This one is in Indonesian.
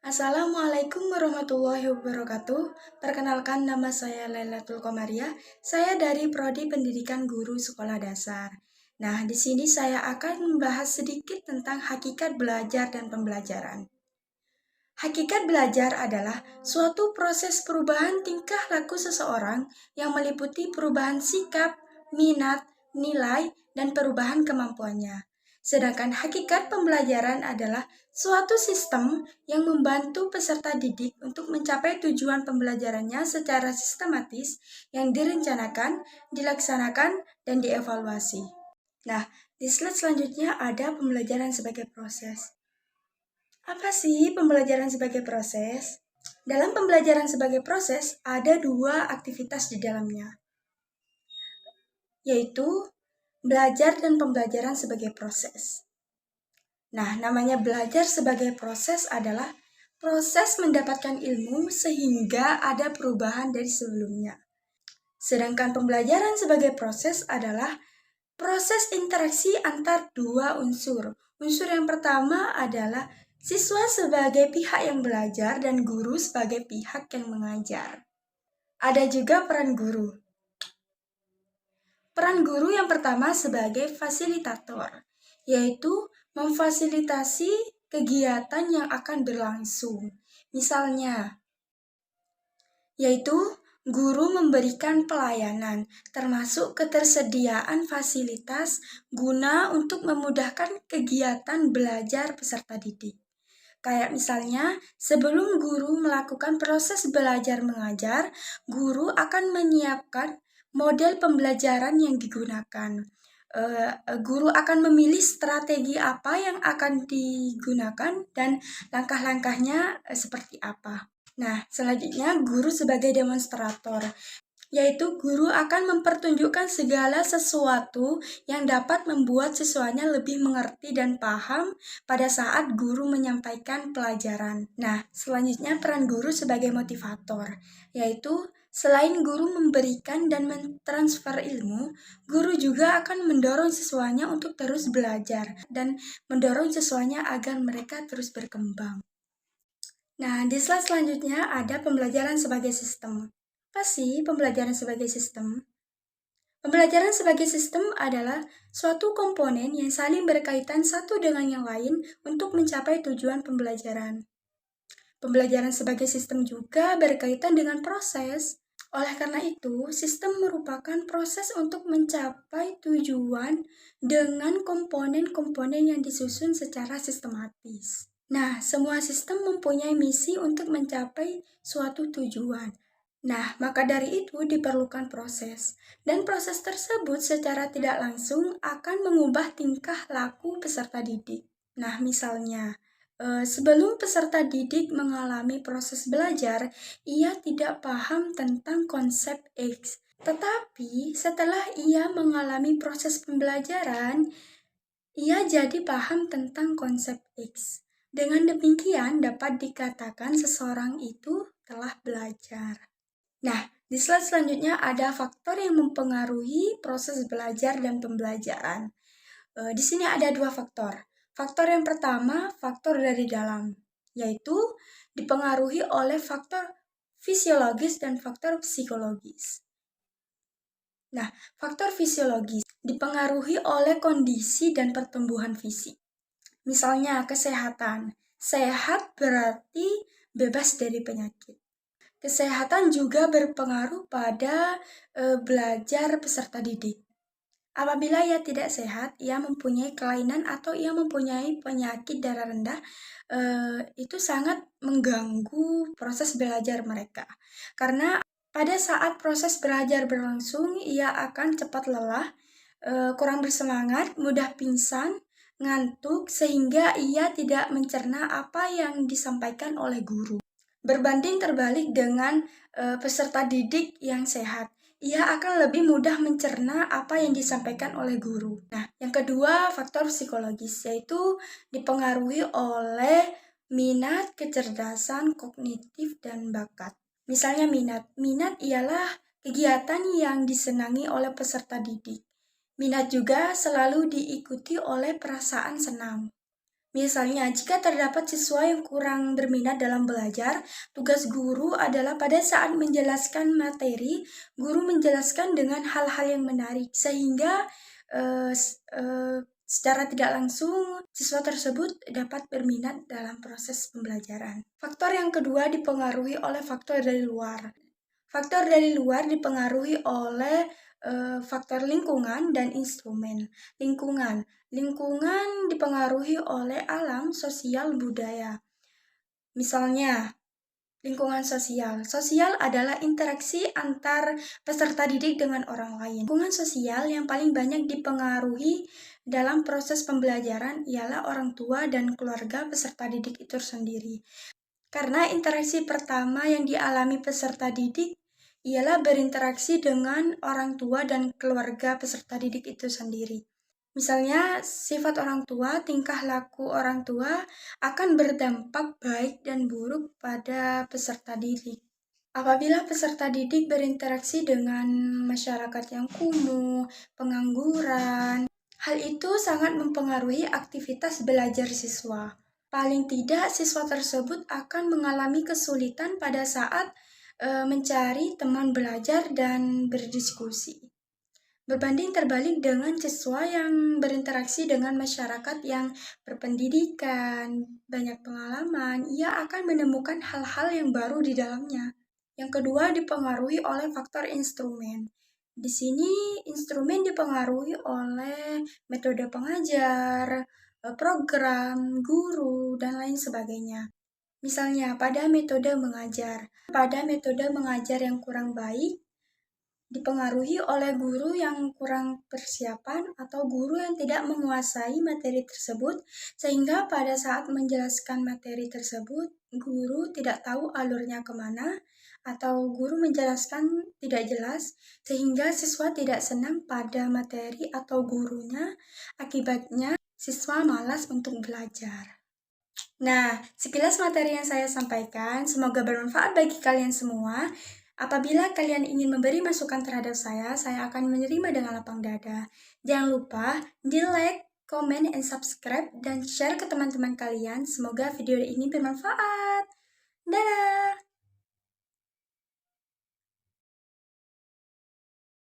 Assalamualaikum warahmatullahi wabarakatuh. Perkenalkan, nama saya Lailatul Qomaria. Saya dari Prodi Pendidikan Guru Sekolah Dasar. Nah, di sini saya akan membahas sedikit tentang hakikat belajar dan pembelajaran. Hakikat belajar adalah suatu proses perubahan tingkah laku seseorang yang meliputi perubahan sikap, minat, nilai, dan perubahan kemampuannya. Sedangkan hakikat pembelajaran adalah suatu sistem yang membantu peserta didik untuk mencapai tujuan pembelajarannya secara sistematis yang direncanakan, dilaksanakan, dan dievaluasi. Nah, di slide selanjutnya ada pembelajaran sebagai proses. Apa sih pembelajaran sebagai proses? Dalam pembelajaran sebagai proses, ada dua aktivitas di dalamnya, yaitu belajar dan pembelajaran sebagai proses. Nah, namanya belajar sebagai proses adalah proses mendapatkan ilmu sehingga ada perubahan dari sebelumnya. Sedangkan pembelajaran sebagai proses adalah proses interaksi antar dua unsur. Unsur yang pertama adalah siswa sebagai pihak yang belajar dan guru sebagai pihak yang mengajar. Ada juga peran guru. Peran guru yang pertama sebagai fasilitator, yaitu memfasilitasi kegiatan yang akan berlangsung. Misalnya, yaitu guru memberikan pelayanan, termasuk ketersediaan fasilitas guna untuk memudahkan kegiatan belajar peserta didik. Kayak misalnya, sebelum guru melakukan proses belajar mengajar, guru akan menyiapkan model pembelajaran yang digunakan. Guru akan memilih strategi apa yang akan digunakan dan langkah-langkahnya seperti apa. Nah, selanjutnya guru sebagai demonstrator, yaitu guru akan mempertunjukkan segala sesuatu yang dapat membuat siswanya lebih mengerti dan paham pada saat guru menyampaikan pelajaran. Nah, selanjutnya peran guru sebagai motivator, yaitu selain guru memberikan dan mentransfer ilmu, guru juga akan mendorong siswanya untuk terus belajar dan mendorong siswanya agar mereka terus berkembang. Nah, di slide selanjutnya ada pembelajaran sebagai sistem. Apa sih pembelajaran sebagai sistem? Pembelajaran sebagai sistem adalah suatu komponen yang saling berkaitan satu dengan yang lain untuk mencapai tujuan pembelajaran. Pembelajaran sebagai sistem juga berkaitan dengan proses. Oleh karena itu, sistem merupakan proses untuk mencapai tujuan dengan komponen-komponen yang disusun secara sistematis. Nah, semua sistem mempunyai misi untuk mencapai suatu tujuan. Nah, maka dari itu diperlukan proses. Dan proses tersebut secara tidak langsung akan mengubah tingkah laku peserta didik. Nah, misalnya, sebelum peserta didik mengalami proses belajar, ia tidak paham tentang konsep X. Tetapi setelah ia mengalami proses pembelajaran, ia jadi paham tentang konsep X. Dengan demikian dapat dikatakan seseorang itu telah belajar. Nah, di slide selanjutnya ada faktor yang mempengaruhi proses belajar dan pembelajaran. Di sini ada dua faktor. Faktor yang pertama, faktor dari dalam, yaitu dipengaruhi oleh faktor fisiologis dan faktor psikologis. Nah, faktor fisiologis dipengaruhi oleh kondisi dan pertumbuhan fisik. Misalnya kesehatan. Sehat berarti bebas dari penyakit. Kesehatan juga berpengaruh pada belajar peserta didik. Apabila ia tidak sehat, ia mempunyai kelainan atau ia mempunyai penyakit darah rendah, itu sangat mengganggu proses belajar mereka. Karena pada saat proses belajar berlangsung, ia akan cepat lelah, kurang bersemangat, mudah pingsan, ngantuk, sehingga ia tidak mencerna apa yang disampaikan oleh guru. Berbanding terbalik dengan peserta didik yang sehat, ia akan lebih mudah mencerna apa yang disampaikan oleh guru. Nah, yang kedua, faktor psikologis, yaitu dipengaruhi oleh minat, kecerdasan, kognitif, dan bakat. Misalnya minat. Minat ialah kegiatan yang disenangi oleh peserta didik. Minat juga selalu diikuti oleh perasaan senang. Misalnya, jika terdapat siswa yang kurang berminat dalam belajar, tugas guru adalah pada saat menjelaskan materi, guru menjelaskan dengan hal-hal yang menarik, sehingga secara tidak langsung siswa tersebut dapat berminat dalam proses pembelajaran. Faktor yang kedua dipengaruhi oleh faktor dari luar. Faktor dari luar dipengaruhi oleh faktor lingkungan dan instrumen. Lingkungan dipengaruhi oleh alam, sosial, budaya. Misalnya, lingkungan sosial. Sosial adalah interaksi antar peserta didik dengan orang lain. Lingkungan sosial yang paling banyak dipengaruhi dalam proses pembelajaran ialah orang tua dan keluarga peserta didik itu sendiri. Karena interaksi pertama yang dialami peserta didik ialah berinteraksi dengan orang tua dan keluarga peserta didik itu sendiri. Misalnya, sifat orang tua, tingkah laku orang tua akan berdampak baik dan buruk pada peserta didik. Apabila peserta didik berinteraksi dengan masyarakat yang kumuh, pengangguran, hal itu sangat mempengaruhi aktivitas belajar siswa. Paling tidak, siswa tersebut akan mengalami kesulitan pada saat mencari teman belajar dan berdiskusi. Berbanding terbalik dengan siswa yang berinteraksi dengan masyarakat yang berpendidikan, banyak pengalaman, ia akan menemukan hal-hal yang baru di dalamnya. Yang kedua dipengaruhi oleh faktor instrumen. Di sini instrumen dipengaruhi oleh metode pengajar, program, guru, dan lain sebagainya. Misalnya, pada metode mengajar yang kurang baik, dipengaruhi oleh guru yang kurang persiapan atau guru yang tidak menguasai materi tersebut, sehingga pada saat menjelaskan materi tersebut, guru tidak tahu alurnya kemana, atau guru menjelaskan tidak jelas, sehingga siswa tidak senang pada materi atau gurunya, akibatnya siswa malas untuk belajar. Nah, sekilas materi yang saya sampaikan, semoga bermanfaat bagi kalian semua. Apabila kalian ingin memberi masukan terhadap saya akan menerima dengan lapang dada. Jangan lupa di like, comment, and subscribe, dan share ke teman-teman kalian. Semoga video ini bermanfaat. Dadah!